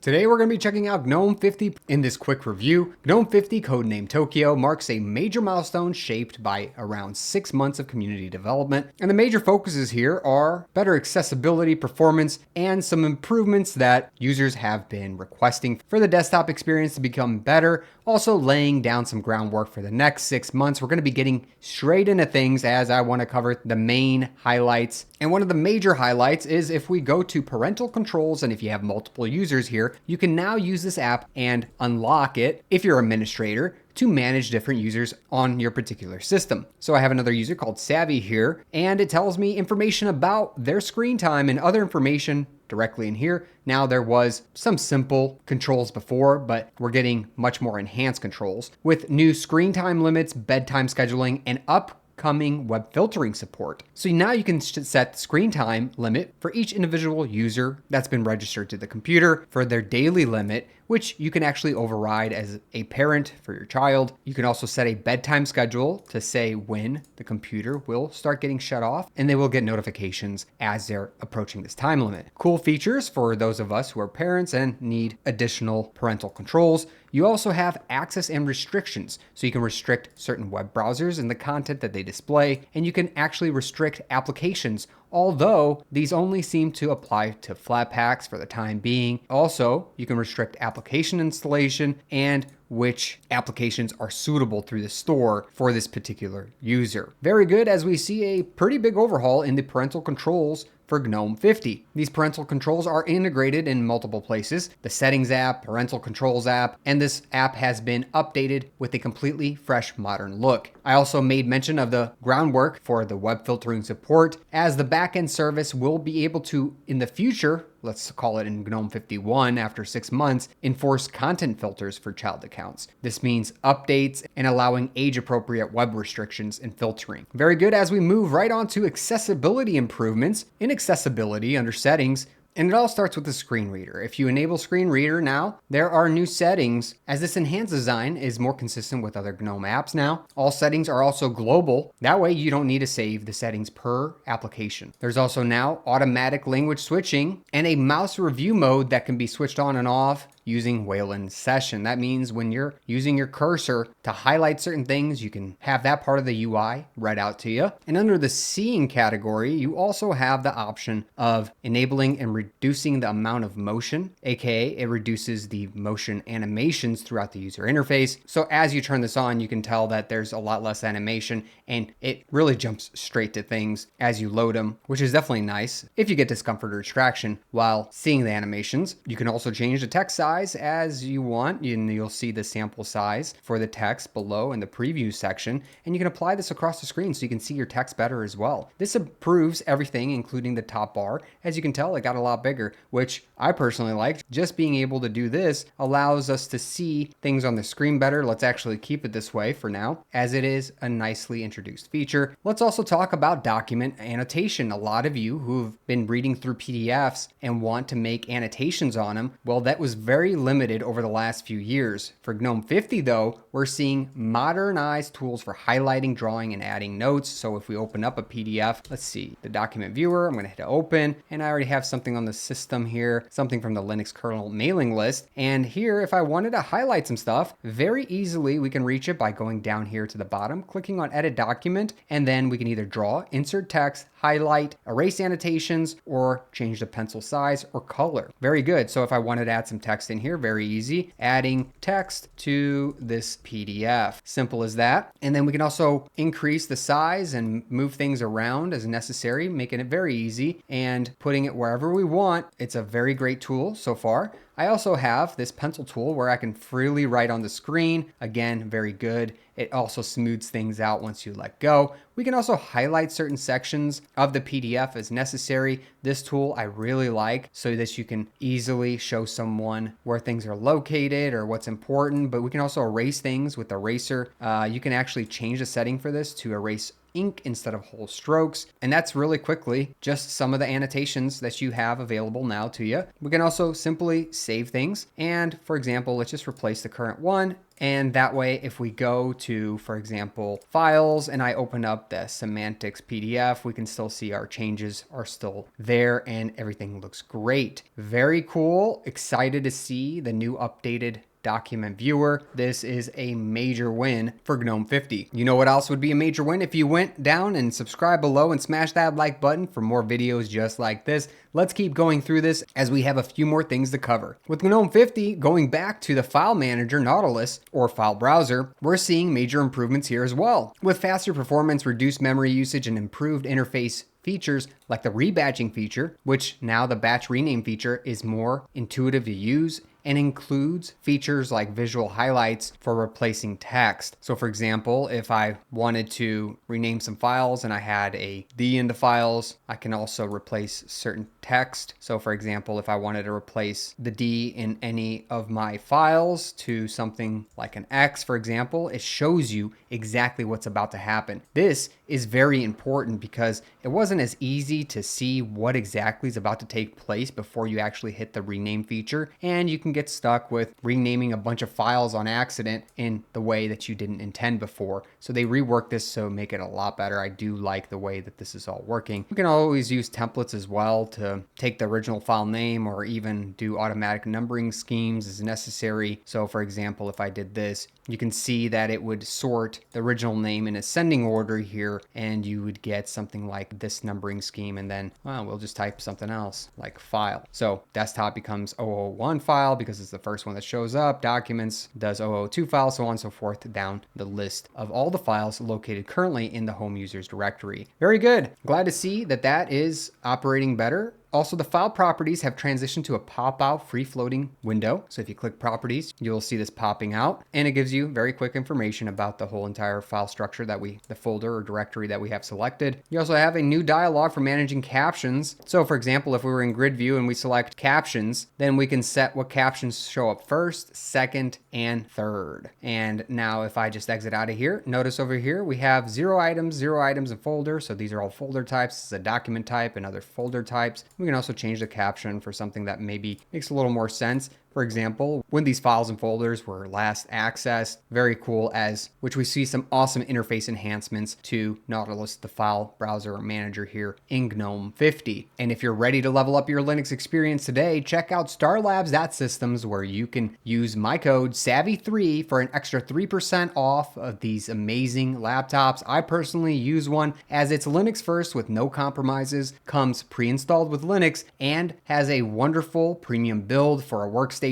Today we're going to be checking out GNOME 50 in this quick review. GNOME 50, codenamed Tokyo, marks a major milestone shaped by around 6 months of community development. And the major focuses here are better accessibility, performance, and some improvements that users have been requesting for the desktop experience to become better. Also laying down some groundwork for the next 6 months. We're going to be getting straight into things as I want to cover the main highlights. And one of the major highlights is if we go to parental controls, and if you have multiple users here, you can now use this app and unlock it if you're an administrator to manage different users on your particular system. So I have another user called Savvy here, and it tells me information about their screen time and other information directly in here. Now there was some simple controls before, but we're getting much more enhanced controls with new screen time limits, bedtime scheduling, and upcoming web filtering support. So now you can set the screen time limit for each individual user that's been registered to the computer for their daily limit, which you can actually override as a parent for your child. You can also set a bedtime schedule to say when the computer will start getting shut off, and they will get notifications as they're approaching this time limit. Cool features for those of us who are parents and need additional parental controls. You also have access and restrictions, so you can restrict certain web browsers and the content that they display, and you can actually restrict applications, although these only seem to apply to Flatpaks for the time being. Also, you can restrict application installation and which applications are suitable through the store for this particular user. Very good, as we see a pretty big overhaul in the parental controls for GNOME 50. These parental controls are integrated in multiple places: the Settings app, Parental Controls app, and this app has been updated with a completely fresh, modern look. I also made mention of the groundwork for the web filtering support, as the backend service will be able to, in the future, let's call it in GNOME 51 after 6 months, enforce content filters for child accounts. This means updates and allowing age-appropriate web restrictions and filtering. Very good, as we move right on to accessibility improvements. In accessibility, under settings, and it all starts with the screen reader. If you enable screen reader now, there are new settings, as this enhanced design is more consistent with other GNOME apps now. All settings are also global. That way you don't need to save the settings per application. There's also now automatic language switching and a mouse review mode that can be switched on and off using Wayland Session. That means when you're using your cursor to highlight certain things, you can have that part of the UI read out to you. And under the seeing category, you also have the option of enabling and reducing the amount of motion, aka it reduces the motion animations throughout the user interface. So as you turn this on, you can tell that there's a lot less animation, and it really jumps straight to things as you load them, which is definitely nice if you get discomfort or distraction while seeing the animations. You can also change the text size as you want, and you'll see the sample size for the text below in the preview section, and you can apply this across the screen so you can see your text better as well. This improves everything, including the top bar. As you can tell, it got a lot bigger, which I personally liked. Just being able to do this allows us to see things on the screen better. Let's actually keep it this way for now, as it is a nicely introduced feature. Let's also talk about document annotation. A lot of you who've been reading through PDFs and want to make annotations on them, well, that was very limited over the last few years. For GNOME 50 though, we're seeing modernized tools for highlighting, drawing, and adding notes. So if we open up a PDF, let's see, the document viewer, I'm going to hit open, and I already have something on the system here, something from the Linux kernel mailing list. And here, if I wanted to highlight some stuff, very easily we can reach it by going down here to the bottom, clicking on edit document, and then we can either draw, insert text, highlight, erase annotations, or change the pencil size or color. Very good. So if I wanted to add some text in here, very easy, adding text to this PDF. Simple as that. And then we can also increase the size and move things around as necessary, making it very easy and putting it wherever we want. It's a very great tool so far. I also have this pencil tool where I can freely write on the screen. Again, very good. It also smooths things out once you let go. We can also highlight certain sections of the PDF as necessary. This tool I really like, so that you can easily show someone where things are located or what's important, but we can also erase things with Eraser. You can actually change the setting for this to erase ink instead of whole strokes. And that's really quickly just some of the annotations that you have available now to you. We can also simply save things. And for example, let's just replace the current one And that way, if we go to, for example, files, and I open up the semantics PDF, we can still see our changes are still there and everything looks great. Very cool. Excited to see the new updated document viewer. This is a major win for GNOME 50. You know what else would be a major win? If you went down and subscribe below and smash that like button for more videos just like this. Let's keep going through this as we have a few more things to cover. With GNOME 50, going back to the file manager Nautilus or file browser, we're seeing major improvements here as well. With faster performance, reduced memory usage, and improved interface features like the rebadging feature, which now the batch rename feature is more intuitive to use and includes features like visual highlights for replacing text. So for example, if I wanted to rename some files and I had a D in the files, I can also replace certain text. So for example, if I wanted to replace the D in any of my files to something like an X, for example, it shows you exactly what's about to happen. This is very important because it wasn't as easy to see what exactly is about to take place before you actually hit the rename feature, and you can get stuck with renaming a bunch of files on accident in the way that you didn't intend before. So they reworked this to make it a lot better. I do like the way that this is all working. You can always use templates as well to take the original file name or even do automatic numbering schemes as necessary. So for example, if I did this, you can see that it would sort the original name in ascending order here, and you would get something like this numbering scheme, and then, well, we'll just type something else like file. So desktop becomes 001 file because it's the first one that shows up. Documents does 002 file, so on and so forth down the list of all the files located currently in the home users directory. Very good. Glad to see that that is operating better. Also, the file properties have transitioned to a pop-out free-floating window. So if you click properties, you'll see this popping out, and it gives you very quick information about the whole entire file structure that the folder or directory that we have selected. You also have a new dialog for managing captions. So for example, if we were in grid view and we select captions, then we can set what captions show up first, second, and third. And now if I just exit out of here, notice over here, we have 0 items, and folder. So these are all folder types. This is a document type and other folder types. We can also change the caption for something that maybe makes a little more sense. For example, when these files and folders were last accessed, very cool, which we see some awesome interface enhancements to Nautilus, the file browser manager here in GNOME 50. And if you're ready to level up your Linux experience today, check out starlabs.systems, where you can use my code SavvyNik for an extra 3% off of these amazing laptops. I personally use one as it's Linux first with no compromises, comes pre-installed with Linux, and has a wonderful premium build for a workstation,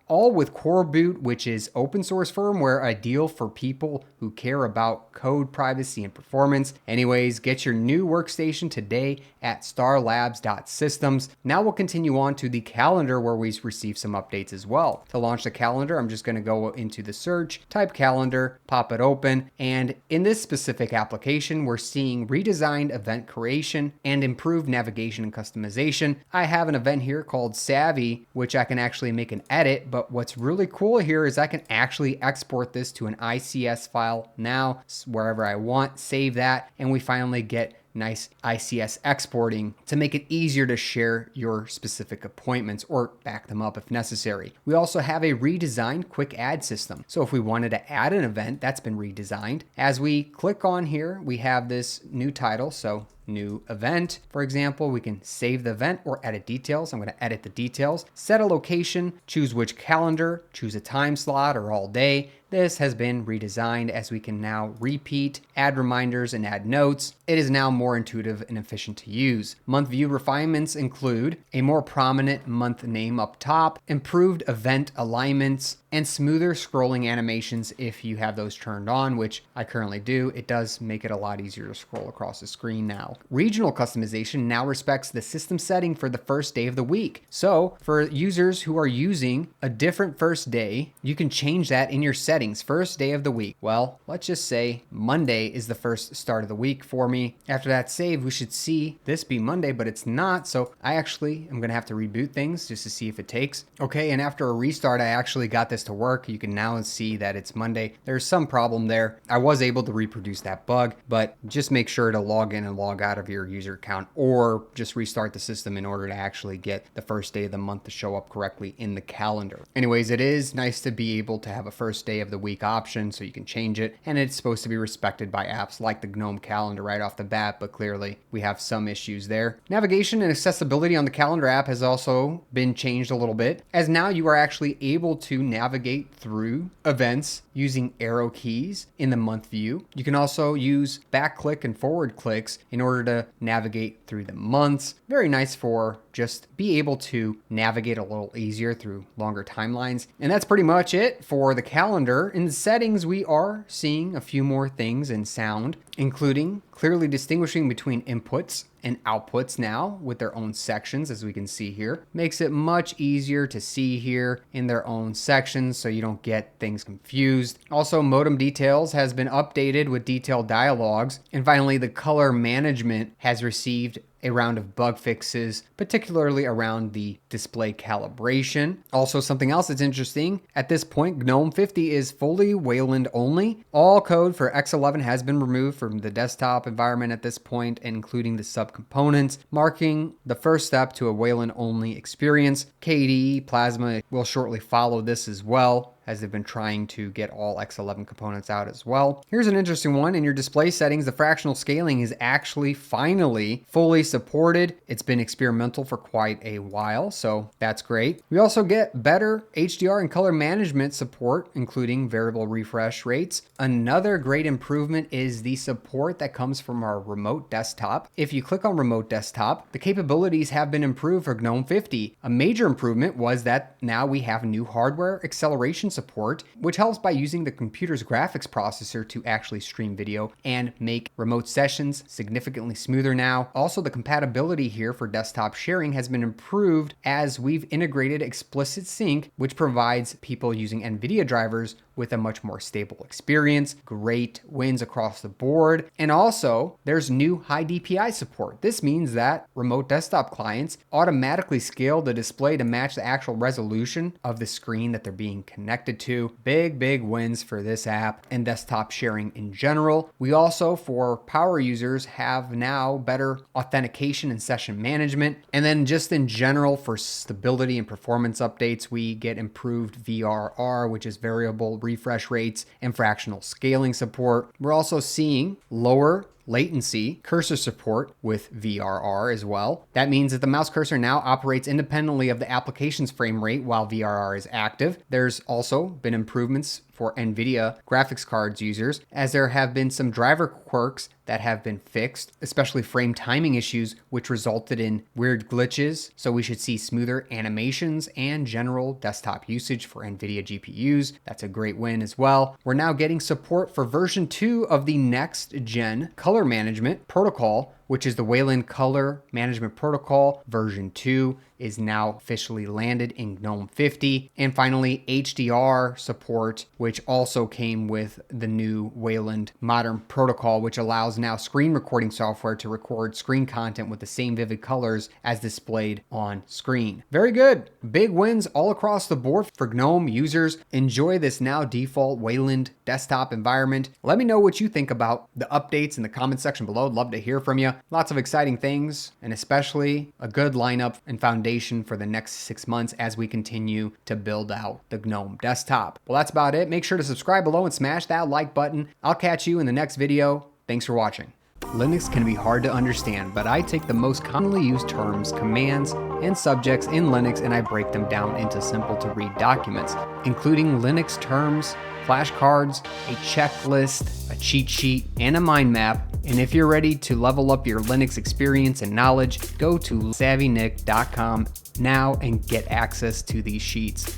all with Core Boot, which is open source firmware, ideal for people who care about code privacy and performance. Anyways, get your new workstation today at starlabs.systems. Now we'll continue on to the calendar, where we receive some updates as well. To launch the calendar, I'm just going to go into the search, type calendar, pop it open, and in this specific application, we're seeing redesigned event creation and improved navigation and customization. I have an event here called Savvy, which I can actually make an edit, but what's really cool here is I can actually export this to an ICS file now, wherever I want, save that, and we finally get nice ICS exporting to make it easier to share your specific appointments or back them up if necessary. We also have a redesigned quick add system. So if we wanted to add an event, that's been redesigned. As we click on here, we have this new title. So new event, for example, we can save the event or edit details. I'm going to edit the details, set a location, choose which calendar, choose a time slot or all day. This has been redesigned as we can now repeat, add reminders, and add notes. It is now more intuitive and efficient to use. Month view refinements include a more prominent month name up top, improved event alignments, and smoother scrolling animations if you have those turned on, which I currently do. It does make it a lot easier to scroll across the screen now. Regional customization now respects the system setting for the first day of the week. So for users who are using a different first day, you can change that in your settings. First day of the week. Well, let's just say Monday is the first start of the week for me. After that save, we should see this be Monday, but it's not. So I actually am going to have to reboot things just to see if it takes. Okay, and after a restart, I actually got this to work. You can now see that it's Monday. There's some problem there. I was able to reproduce that bug, but just make sure to log in and log out of your user account, or just restart the system in order to actually get the first day of the month to show up correctly in the calendar. Anyways, it is nice to be able to have a first day of of the week option, so you can change it. And it's supposed to be respected by apps like the GNOME calendar right off the bat, but clearly we have some issues there. Navigation and accessibility on the calendar app has also been changed a little bit, as now you are actually able to navigate through events using arrow keys in the month view. You can also use back click and forward clicks in order to navigate through the months. Very nice for just be able to navigate a little easier through longer timelines. And that's pretty much it for the calendar. In the settings, we are seeing a few more things in sound, including clearly distinguishing between inputs and outputs now with their own sections, as we can see here. Makes it much easier to see here in their own sections so you don't get things confused. Also, modem details has been updated with detailed dialogues. And finally, the color management has received a round of bug fixes, particularly around the display calibration. Also, something else that's interesting, at this point, GNOME 50 is fully Wayland only. All code for X11 has been removed from the desktop environment at this point, including the subcomponents, marking the first step to a Wayland only experience. KDE Plasma will shortly follow this as well, as they've been trying to get all X11 components out as well. Here's an interesting one. In your display settings, the fractional scaling is actually finally fully supported. It's been experimental for quite a while, so that's great. We also get better HDR and color management support, including variable refresh rates. Another great improvement is the support that comes from our remote desktop. If you click on remote desktop, the capabilities have been improved for GNOME 50. A major improvement was that now we have new hardware acceleration support, which helps by using the computer's graphics processor to actually stream video and make remote sessions significantly smoother now. Also, the compatibility here for desktop sharing has been improved as we've integrated explicit sync, which provides people using NVIDIA drivers with a much more stable experience. Great wins across the board. And also, there's new high DPI support. This means that remote desktop clients automatically scale the display to match the actual resolution of the screen that they're being connected to. Big wins for this app and desktop sharing in general. We also, for power users, have now better authentication and session management. And then just in general, for stability and performance updates, we get improved VRR, which is variable refresh rates, and fractional scaling support. We're also seeing lower latency cursor support with VRR as well. That means that the mouse cursor now operates independently of the application's frame rate while VRR is active. There's also been improvements for NVIDIA graphics cards users, as there have been some driver quirks that have been fixed, especially frame timing issues, which resulted in weird glitches. So we should see smoother animations and general desktop usage for NVIDIA GPUs. That's a great win as well. We're now getting support for version 2 of the next gen color management protocol, which is the Wayland Color Management Protocol. Version 2 is now officially landed in GNOME 50. And finally, HDR support, which also came with the new Wayland Modern Protocol, which allows now screen recording software to record screen content with the same vivid colors as displayed on screen. Very good. Big wins all across the board for GNOME users. Enjoy this now default Wayland desktop environment. Let me know what you think about the updates in the comment section below. I'd love to hear from you. Lots of exciting things, and especially a good lineup and foundation for the next 6 months as we continue to build out the GNOME desktop. Well, that's about it. Make sure to subscribe below and smash that like button. I'll catch you in the next video. Thanks for watching. Linux can be hard to understand, but I take the most commonly used terms, commands, and subjects in Linux and I break them down into simple to read documents, including Linux terms, flashcards, a checklist, a cheat sheet, and a mind map. And if you're ready to level up your Linux experience and knowledge, go to SavvyNik.com now and get access to these sheets.